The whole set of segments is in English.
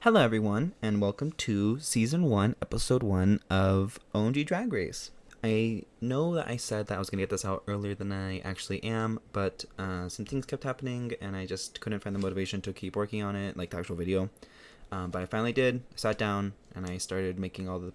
Hello, everyone, and welcome to Season 1, Episode 1 of OMG Drag Race. I know that I said that I was going to get this out earlier than I actually am, but some things kept happening, and I just couldn't find the motivation to keep working on it, like the actual video. But I finally did. I sat down, and I started making all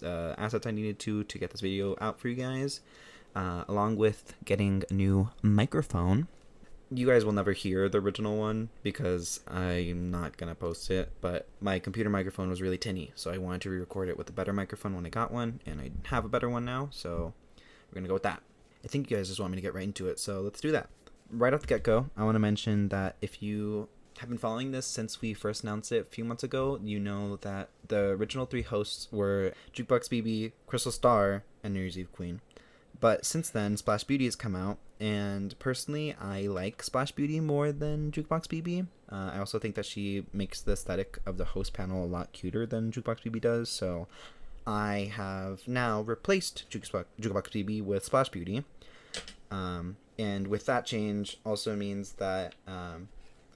the assets I needed to get this video out for you guys, along with getting a new microphone. You guys will never hear the original one because I'm not going to post it, but my computer microphone was really tinny, so I wanted to re-record it with a better microphone when I got one, and I have a better one now, so we're going to go with that. I think you guys just want me to get right into it, so let's do that. Right off the get-go, I want to mention that if you have been following this since we first announced it a few months ago, you know that the original three hosts were Jukebox BB, Crystal Star, and New Year's Eve Queen. But since then, Splash Beauty has come out, and personally, I like Splash Beauty more than Jukebox BB. I also think that she makes the aesthetic of the host panel a lot cuter than Jukebox BB does, so I have now replaced Jukebox BB with Splash Beauty. And with that change also means that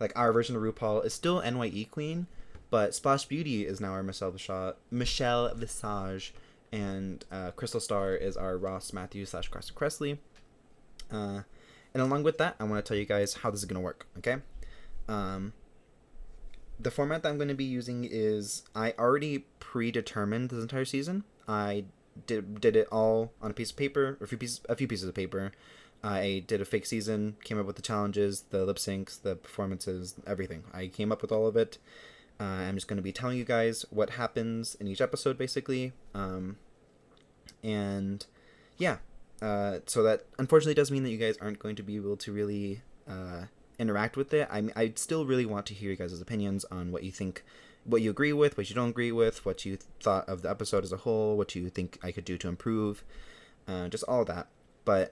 like our version of RuPaul is still NYE Queen, but Splash Beauty is now our Michelle Visage, and Crystal Star is our Ross Matthews / Carson Kressley. And along with that, I want to tell you guys how this is going to work, okay? The format that I'm going to be using is, I already predetermined this entire season. I did it all on a piece of paper, or a few pieces of paper. I did a fake season, came up with the challenges, the lip syncs, the performances, everything. I came up with all of it. I'm just going to be telling you guys what happens in each episode, basically. And yeah, so that unfortunately does mean that you guys aren't going to be able to really interact with it. I still really want to hear you guys' opinions on what you think, what you agree with, what you don't agree with, what you thought of the episode as a whole, what you think I could do to improve, just all of that. But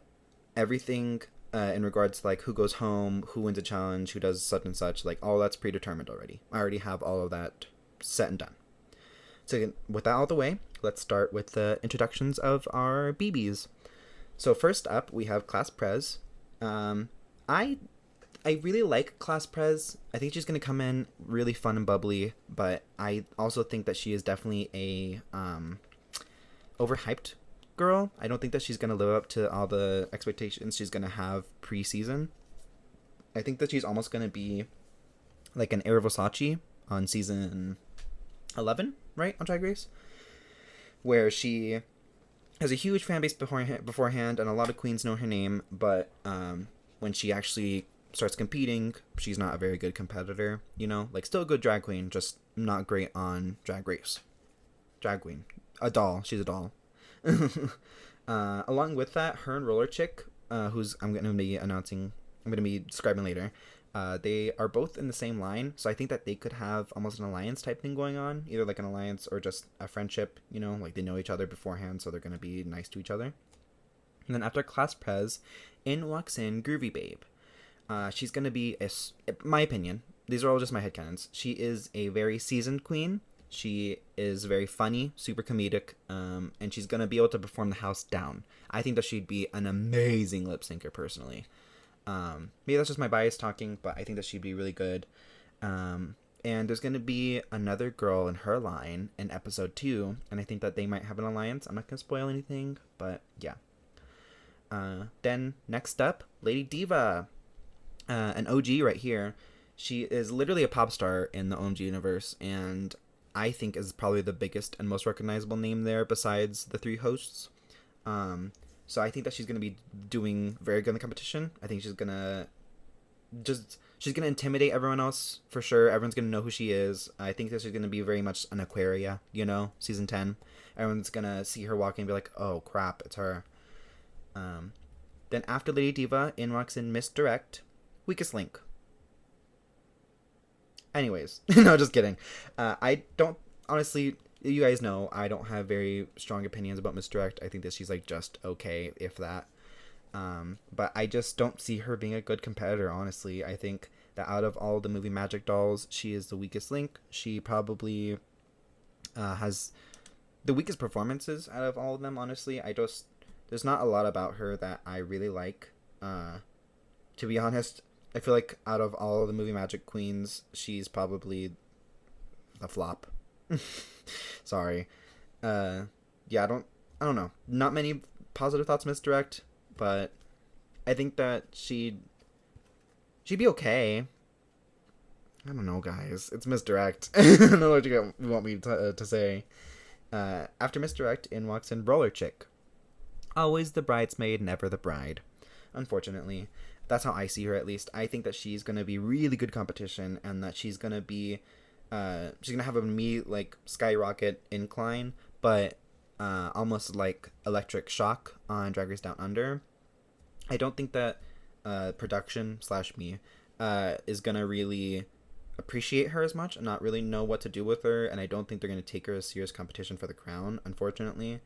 everything in regards to like who goes home, who wins a challenge, who does such and such, like all that's predetermined already. I already have all of that set and done. So with that out of the way, let's start with the introductions of our BBs. So first up, we have Class Prez. I really like Class Prez. I think she's going to come in really fun and bubbly, but I also think that she is definitely a overhyped girl. I don't think that she's going to live up to all the expectations she's going to have pre-season. I think that she's almost going to be like an Era Versace on season 11, right, on Drag Race, where she has a huge fan base beforehand, and a lot of queens know her name, but when she actually starts competing, she's not a very good competitor, you know? Like, still a good drag queen, just not great on Drag Race. Drag queen. A doll. She's a doll. Along with that, her and Roller Chick, who's I'm going to be describing later, they are both in the same line, so I think that they could have almost an alliance type thing going on, either like an alliance or just a friendship, you know, like they know each other beforehand, so they're going to be nice to each other. And then after Class Prez, in walks in Groovy Babe. She's going to be, in my opinion, these are all just my headcanons, she is a very seasoned queen. She is very funny, super comedic, and she's going to be able to perform the house down. I think that she'd be an amazing lip syncer, personally. Maybe that's just my bias talking, but I think that she'd be really good. And there's going to be another girl in her line in episode 2, and I think that they might have an alliance. I'm not going to spoil anything, but yeah. Then next up, Lady Diva, an OG right here. She is literally a pop star in the OMG universe, and I think is probably the biggest and most recognizable name there besides the three hosts. So I think that she's going to be doing very good in the competition. I think she's going to intimidate everyone else for sure. Everyone's going to know who she is. I think that she's going to be very much an Aquaria, you know, season 10. Everyone's going to see her walking and be like, oh crap, it's her. Then after Lady Diva, in walks in Miss Direct, Weakest Link. Anyways, no, just kidding. I don't, honestly, you guys know I don't have very strong opinions about Miss Direct. I think that she's like just okay, if that. But I just don't see her being a good competitor, honestly. I think that out of all the movie Magic dolls, she is the weakest link. She probably has the weakest performances out of all of them, honestly. There's not a lot about her that I really like. To be honest, I feel like out of all of the movie Magic queens, she's probably a flop. Sorry. Yeah, I don't know. Not many positive thoughts on Misdirect, but I think that she'd be okay. I don't know, guys. It's Misdirect. I don't know what you want me to say. After Misdirect, in walks in Roller Chick. Always the bridesmaid, never the bride. Unfortunately. That's how I see her, at least. I think that she's going to be really good competition, and that she's going to be... she's going to have an immediate, like, skyrocket incline, but almost like electric shock on Drag Race Down Under. I don't think that production / me is going to really appreciate her as much and not really know what to do with her, and I don't think they're going to take her as serious competition for the crown, unfortunately.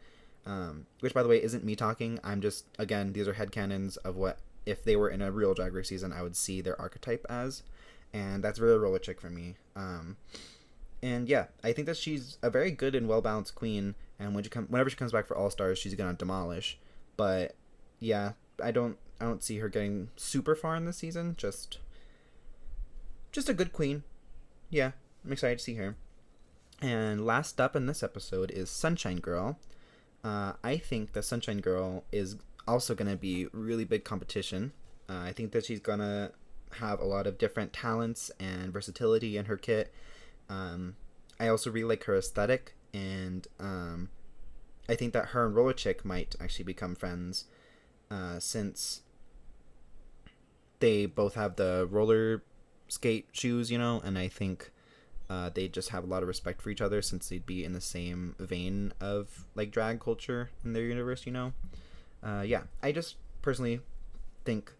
Which, by the way, isn't me talking. I'm just, again, these are headcanons of what, if they were in a real Drag Race season, I would see their archetype as, and that's very Roller Chick for me. And yeah, I think that she's a very good and well-balanced queen, and whenever she comes back for All-Stars, she's gonna demolish. But yeah, I don't see her getting super far in this season. Just a good queen. Yeah, I'm excited to see her. And last up in this episode is Sunshine Girl. I think that Sunshine Girl is also going to be really big competition. I think that she's going to have a lot of different talents and versatility in her kit. I also really like her aesthetic, and I think that her and Roller Chick might actually become friends, since they both have the roller skate shoes, and I think they just have a lot of respect for each other, since they'd be in the same vein of like drag culture in their universe. Yeah, I just personally think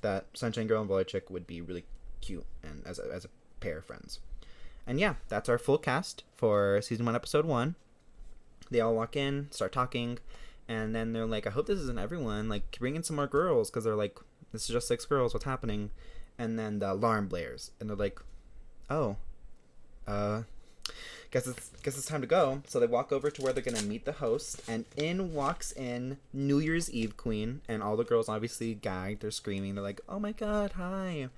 that Sunshine Girl and Roller Chick would be really cute, and as a pair of friends. And yeah, that's our full cast for season 1, episode 1. They all walk in, start talking, and then they're like, I hope this isn't everyone, like, bring in some more girls, because they're like, this is just 6 girls, what's happening? And then the alarm blares, and they're like, oh, guess it's time to go. So they walk over to where they're gonna meet the host, and in walks in New Year's Eve queen, and all the girls obviously gagged, they're screaming, they're like, oh my god, hi.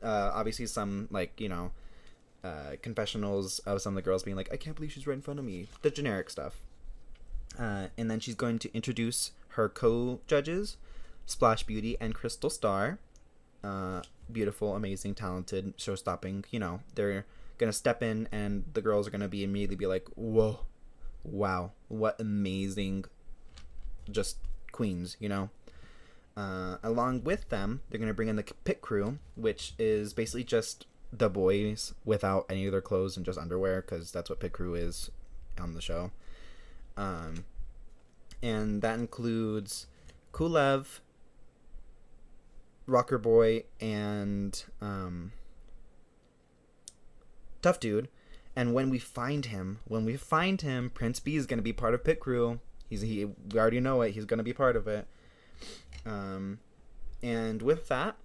Obviously some, like, confessionals of some of the girls being like, I can't believe she's right in front of me, the generic stuff. And then she's going to introduce her co-judges, Splash Beauty and Crystal Star. Beautiful, amazing, talented, show-stopping. They're gonna step in, and the girls are gonna immediately be like, whoa, wow, what amazing, just queens. Along with them, they're gonna bring in the pit crew, which is basically just the boys without any of their clothes and just underwear, because that's what pit crew is on the show. And that includes Kulev, Rocker Boy, and Tough Dude. And when we find him, Prince B is going to be part of pit crew. We already know it. He's going to be part of it. And with that,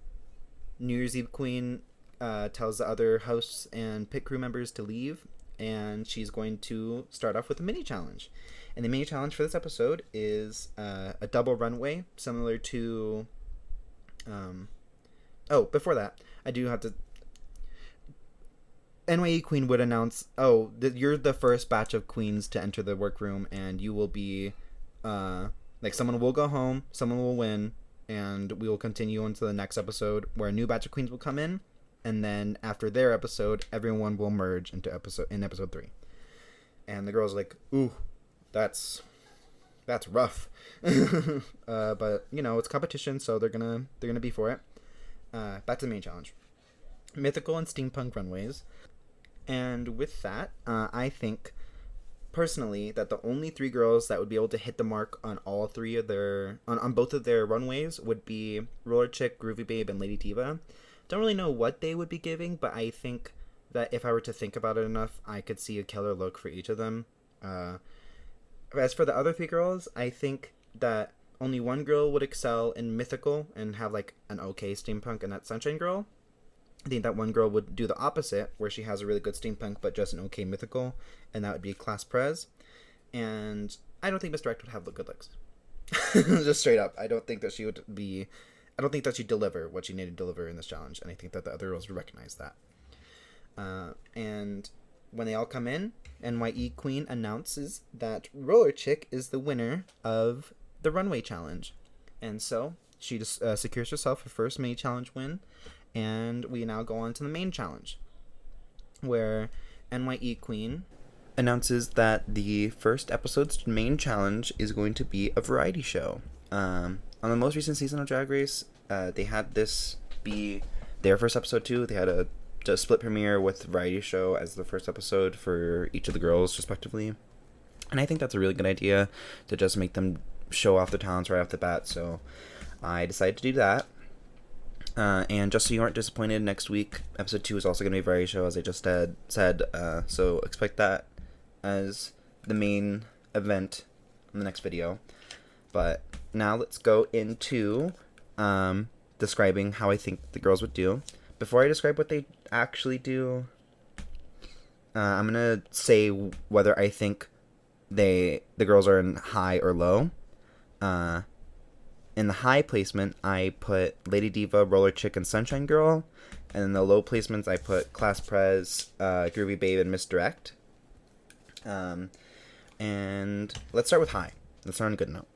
New Year's Eve Queen tells the other hosts and pit crew members to leave, and she's going to start off with a mini challenge. And the mini challenge for this episode is a double runway, similar to... before that, I do have to... NYE Queen would announce, you're the first batch of queens to enter the workroom, and you will be... someone will go home, someone will win, and we will continue into the next episode, where a new batch of queens will come in, and then after their episode, everyone will merge into episode 3. And the girls are like, ooh, that's rough. But it's competition, so they're gonna be for it. Back to the main challenge: mythical and steampunk runways. And with that, I think personally that the only 3 girls that would be able to hit the mark on all 3 of their on both of their runways would be Roller Chick, Groovy Babe, and Lady Diva. Don't really know what they would be giving, but I think that if I were to think about it enough, I could see a killer look for each of them. As for the other 3 girls, I think that only one girl would excel in mythical and have like an okay steampunk, and that's Sunshine Girl. I think that one girl would do the opposite, where she has a really good steampunk but just an okay mythical, and that would be Class Prez. And I don't think Misdirect would have the good looks. Just straight up, I don't think that she'd deliver what she needed to deliver in this challenge, and I think that the other girls would recognize that. And when they all come in, NYE Queen announces that Roller Chick is the winner of the runway challenge. And so she just secures herself her first mini challenge win. And we now go on to the main challenge, where NYE Queen announces that the first episode's main challenge is going to be a variety show. On the most recent season of Drag Race, they had this be their first episode too. They had a split premiere with variety show as the first episode for each of the girls respectively. And I think that's a really good idea to just make them show off their talents right off the bat. So I decided to do that. And just so you aren't disappointed, next week, episode 2 is also going to be a variety show, as I just said. So expect that as the main event in the next video. But now let's go into describing how I think the girls would do. Before I describe what they actually do, I'm going to say whether I think the girls are in high or low. In the high placement, I put Lady Diva, Roller Chick, and Sunshine Girl. And in the low placements, I put Class Prez, Groovy Babe, and Misdirect. And let's start with high. Let's start on a good note.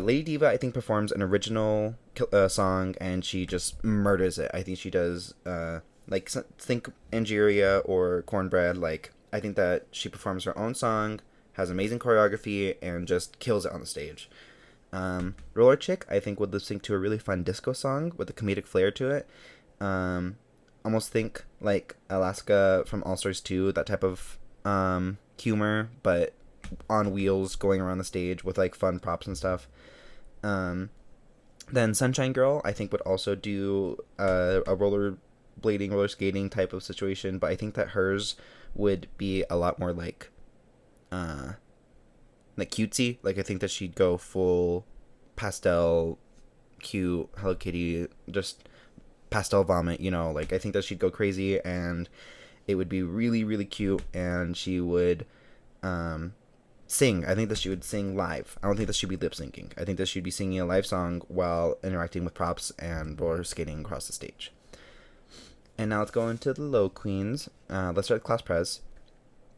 Lady Diva, I think, performs an original song, and she just murders it. I think she does, think Angeria or Cornbread. I think that she performs her own song, has amazing choreography, and just kills it on the stage. Roller Chick, I think, would lip sync to a really fun disco song with a comedic flair to it. Almost think like Alaska from All Stars 2, that type of humor, but on wheels going around the stage with fun props and stuff. Then Sunshine Girl, I think, would also do a roller skating type of situation, but I think that hers would be a lot more cutesy. I think that she'd go full pastel, cute, Hello Kitty, just pastel vomit, I think that she'd go crazy, and it would be really, really cute, and she would sing. I think that she would sing live. I don't think that she'd be lip syncing. I think that she'd be singing a live song while interacting with props and roller skating across the stage. And now let's go into the low queens. Let's start with Class Prez.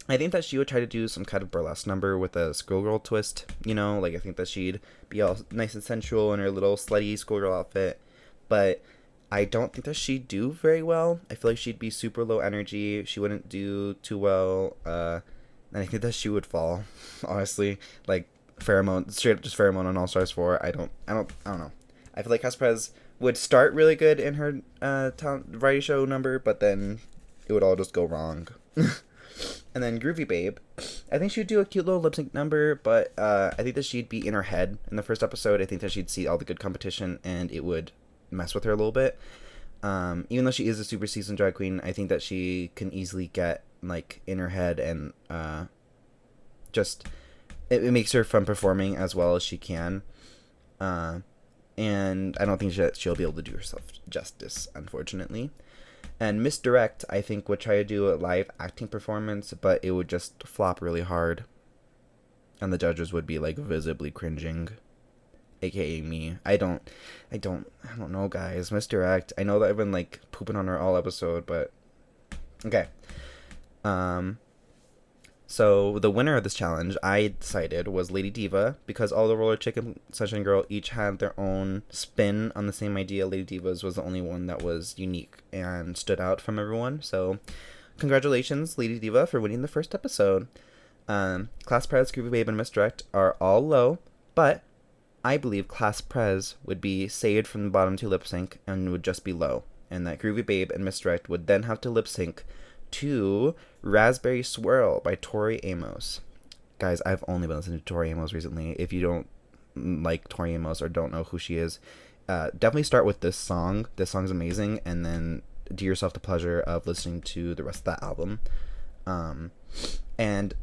I think that she would try to do some kind of burlesque number with a schoolgirl twist, I think that she'd be all nice and sensual in her little slutty schoolgirl outfit, but I don't think that she'd do very well. I feel like she'd be super low energy, she wouldn't do too well, and I think that she would fall, honestly, Pheromone, straight up just Pheromone on All Stars 4, I don't know. I feel like Class Prez would start really good in her variety show number, but then it would all just go wrong. And then Groovy Babe, I think she'd do a cute little lip sync number, but I think that she'd be in her head in the first episode. I think that she'd see all the good competition, and it would mess with her a little bit. Even though she is a super seasoned drag queen, I think that she can easily get in her head, and just it makes her fun performing as well as she can. And I don't think that she'll be able to do herself justice, unfortunately. And Misdirect, I think, would try to do a live acting performance, but it would just flop really hard. And the judges would be, visibly cringing. AKA me. I don't know, guys. Misdirect. I know that I've been, pooping on her all episode, but... Okay. So, the winner of this challenge, I decided, was Lady Diva, because all the Roller Chick and Sunshine Girl each had their own spin on the same idea. Lady Diva's was the only one that was unique and stood out from everyone. So, congratulations, Lady Diva, for winning the first episode. Class Prez, Groovy Babe, and Misdirect are all low, but I believe Class Prez would be saved from the bottom to lip sync and would just be low, and that Groovy Babe and Misdirect would then have to lip sync to Raspberry Swirl by Tori Amos. Guys, I've only been listening to Tori Amos recently. If you don't like Tori Amos or don't know who she is, definitely start with this song. This song's amazing, and then do yourself the pleasure of listening to the rest of that album. And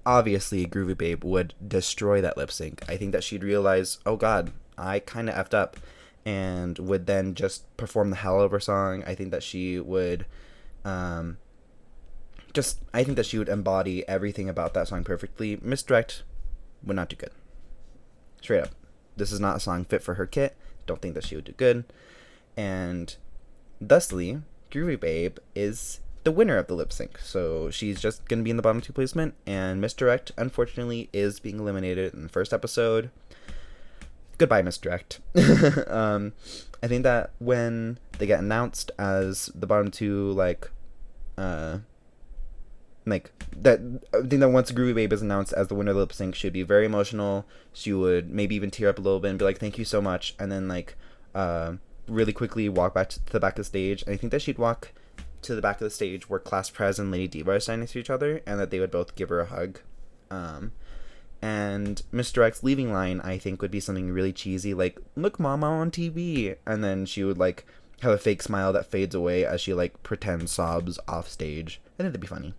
obviously Groovy Babe would destroy that lip sync. I think that she'd realize, oh god, I kind of effed up, and would then just perform the hell out of her song. I think that she would I think that she would embody everything about that song perfectly. Misdirect would not do good. Straight up. This is not a song fit for her kit. Don't think that she would do good. And thusly, Groovy Babe is the winner of the lip sync. So she's just going to be in the bottom 2 placement, and Misdirect, unfortunately, is being eliminated in the first episode. Goodbye, Misdirect. I think that when they get announced as the bottom 2, that I think that once Groovy Babe is announced as the winner of the lip sync, she'd be very emotional. She would maybe even tear up a little bit and be like, "Thank you so much," and then really quickly walk back to the back of the stage. And I think that she'd walk to the back of the stage where Class Prez and Lady Diva are standing next to each other, and that they would both give her a hug. And Misdirect's leaving line, I think, would be something really cheesy, like, "Look, Mama on TV," and then she would have a fake smile that fades away as she pretend sobs off stage. I think that'd be funny.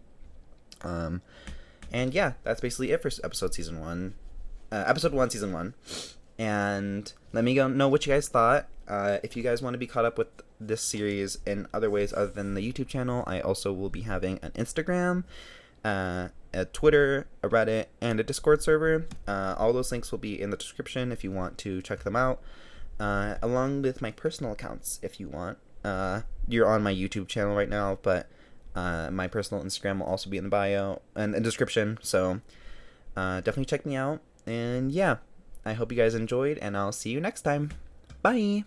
And yeah, that's basically it for episode 1, season 1. And let me know what you guys thought. If you guys want to be caught up with this series in other ways other than the YouTube channel, I also will be having an Instagram, a Twitter, a Reddit, and a Discord server. All those links will be in the description if you want to check them out, along with my personal accounts if you want. You're on my YouTube channel right now, but my personal Instagram will also be in the bio and in the description, so definitely check me out. And yeah, I hope you guys enjoyed, and I'll see you next time. Bye!